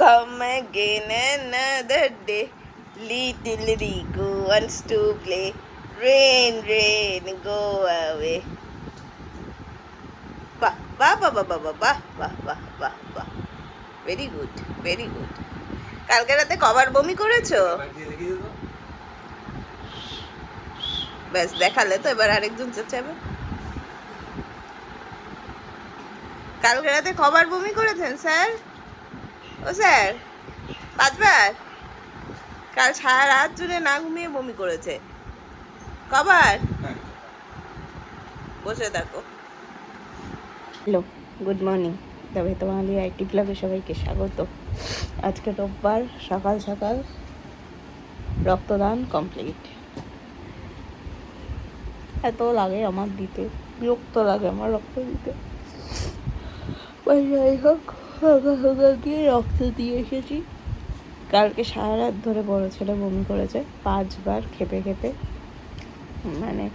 come again another day. Little Rico wants to play. Rain, rain, go away. বাহ বাহ বাহ বাহ বাহ বাহ বাহ বাহ বাহ বাহ, ভেরি গুড, ভেরি গুড। কালকে রাতে কবার বমি করেছো? ব্যাস দেখালে তো, এবার আরেকজন চেঁচাবে। কালকে রাতে কবার বমি করেছেন স্যার? ও স্যার, 5 বার? কাল সারা রাত জুড়ে না ঘুমিয়ে বমি করেছে। কবার? বসে থাকো। Hello, good morning. তবে তোমাদের আইটি ব্লগে সবাইকে স্বাগত। আজকে রোববার, সকাল সকাল রক্তদান কমপ্লিট। এত লাগে আমার দিতে, বিরক্ত লাগে আমার রক্ত দিতে। যাই হোক, সকাল সকাল গিয়ে রক্ত দিয়ে এসেছি। কালকে সারা রাত ধরে বড় ছেলে বমি করেছে 5 বার, খেপে খেপে। মানে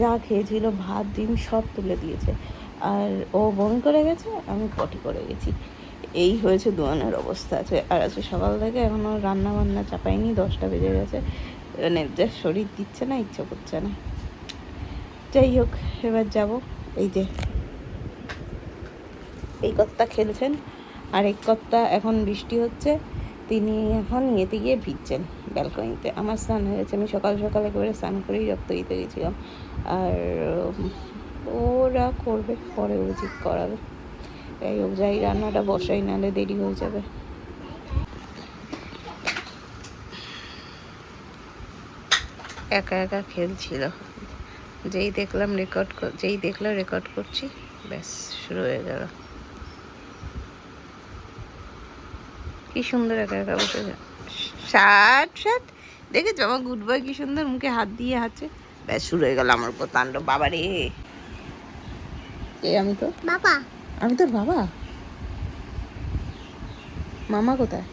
যা খেয়েছিল ভাত ডিম সব তুলে দিয়েছে। আর ও বমি করে গেছে, আমি পটি করে গেছি। এই হয়েছে দুয়ানের অবস্থা আছে। আর আজকে সকাল থেকে এখনও রান্না বান্না চাপাইনি, 10টা বেজে গেছে। মানে যা শরীর দিচ্ছে না, ইচ্ছে করছে না। যাই হোক, এবার যাব। এই যে এই কর্তা খেলছেন, আর এক কর্তা এখন বৃষ্টি হচ্ছে, তিনি এখন ইয়েতে গিয়ে ভিজছেন ব্যালকনিতে। আমার স্নান হয়ে গেছে, আমি সকাল সকাল একেবারে স্নান করেই রক্ত দিতে গেছিলাম। আর ওরা করবে পরে, উচিত করাবে। যাই হোক, যাই রান্নাটা বসাই, নাহলে দেরি হয়ে যাবে। একা একা খেলছিল, যেই দেখলাম রেকর্ড করছি, ব্যাস শুরু হয়ে গেল। কি সুন্দর একা একা বসে শার্ট শার্ট দেখেছো আমার গুড বয় কি সুন্দর মুখে হাত দিয়ে আছে। ব্যাস শুরু হয়ে গেল আমার উপর তাণ্ডব। বাবা রে, আমি তো বাবা, আমি তোর বাবা। মামা কোথায়?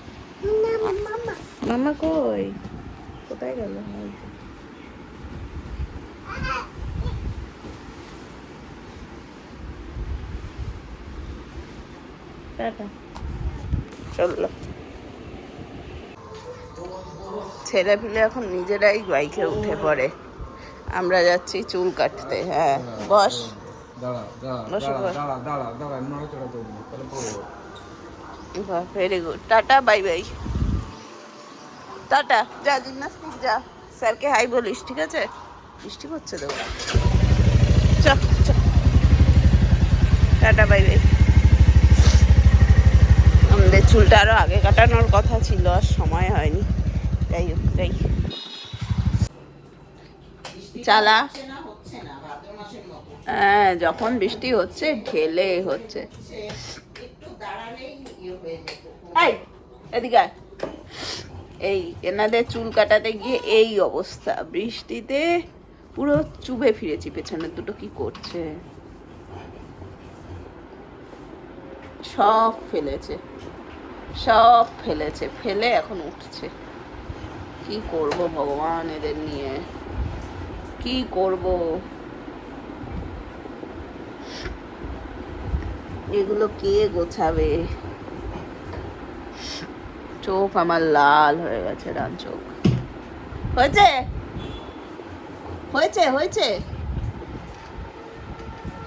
মামা কই? কোথায় গেল? টাটা, চললো। ছেলে পিলে এখন নিজেরাই বাইকে উঠে পড়ে, আমরা যাচ্ছি চুল কাটতে। হ্যাঁ boss, very good. Tata, bye bye, tata. যা জিমনাস্টিক যা, স্যারকে হাই বলিস, ঠিক আছে? বৃষ্টি পড়ছে তো, চ চ, টাটা, বাই বাই। আমাদের চুলটা আরো আগে কাটানোর কথা ছিল, আর সময় হয়নি। যাই হোক, যাই। চালা। হ্যাঁ, যখন বৃষ্টি হচ্ছে ঢেলে হচ্ছে। এদিকে এই এনাদের চুল কাটাতে গিয়ে এই অবস্থা, বৃষ্টিতে পুরো চুবে ফিরেছি। পেছনের দুটো কি করছে, সব ফেলেছে, ফেলে এখন উঠছে। কি করব ভগবান, এদের নিয়ে কি করব? এগুলো কে গোছাবে? চোখ আমার লাল হয়ে গেছে, ডান চোখ। হয়েছে হয়েছে হয়েছে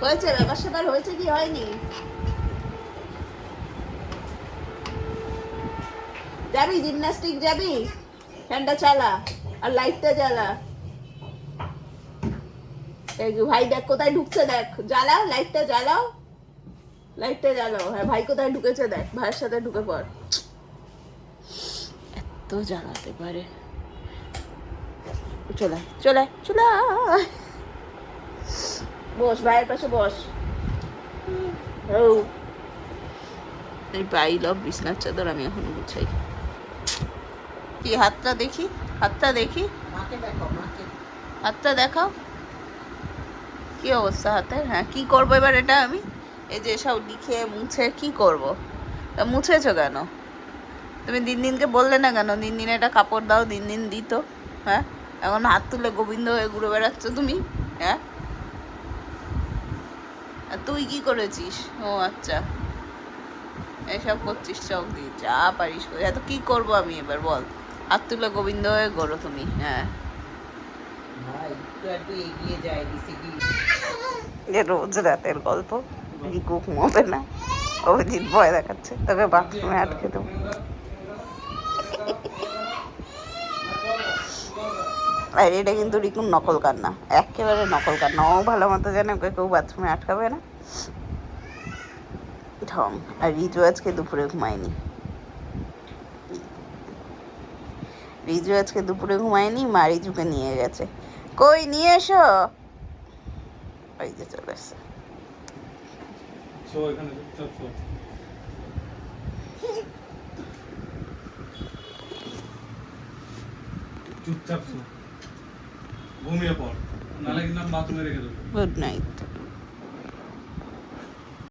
হয়েছে, ব্যাপার স্যাপার হয়েছে কি হয়নি? যাবি জিমনাস্টিক যাবি? ফ্যানটা চালা আর লাইটটা জ্বালা। ভাই দেখ কোথায় ঢুকছে, দেখ, জ্বালাও লাইটটা, জ্বালাও লাইটটা, জ্বালাও। হ্যাঁ, ভাই কোথায় ঢুকেছে দেখ, ভাইয়ের সাথে ঢুকে পড়। এত জ্বালাতে পারে। চলে চলে চলে, বস, ভাইয়ের পাশে বস। ও এই পাইল বিছনার চাদর আমি এখন গুছাই। কি হাতটা দেখি, হাতটা দেখি, হাতটা দেখাও, কি অবস্থা হাতের? হ্যাঁ, কি করবো এবার এটা আমি? এই যে সব লিখে মুছে কি করব? তা মুছেছো কেন? তুমি দিনকে বললে না কেন দিন একটা কাপড় দাও? দিন দিত। হ্যাঁ, এখন হাত তুলে গোবিন্দ হয়ে ঘুরে বেড়াচ্ছ তুমি। হ্যাঁ, আর তুই কি করেছিস? ও আচ্ছা, এসব করছিস চোখ দিয়ে, যা পারিস করে। এত কি করবো আমি এবার বল? হাত তুলে গোবিন্দ হয়ে করো তুমি। হ্যাঁ, যে রোজ রাতের গল্প। রিকু ঘুমোবে না, অভিজিৎ ভয় দেখাচ্ছে, তোকে বাথরুমে আটকে দেবো। আর এটা কিন্তু রিকুর নকল কান্না, একেবারে নকল কান্না। ও ভালো মতো জানে ওকে কেউ বাথরুমে আটকাবে না। ঢং। আর রিজু আজকে দুপুরে ঘুমায়নি, রিজু আজকে দুপুরে ঘুমায়নি, মা রিজুকে নিয়ে গেছে। কই নিয়ে এসো, ওই যে চলে এসছে। চুপচাপ ঘুমিয়ে পড়, নাহলে কিন্তু আমি বাথরুমে রেখে দেবো। Good night.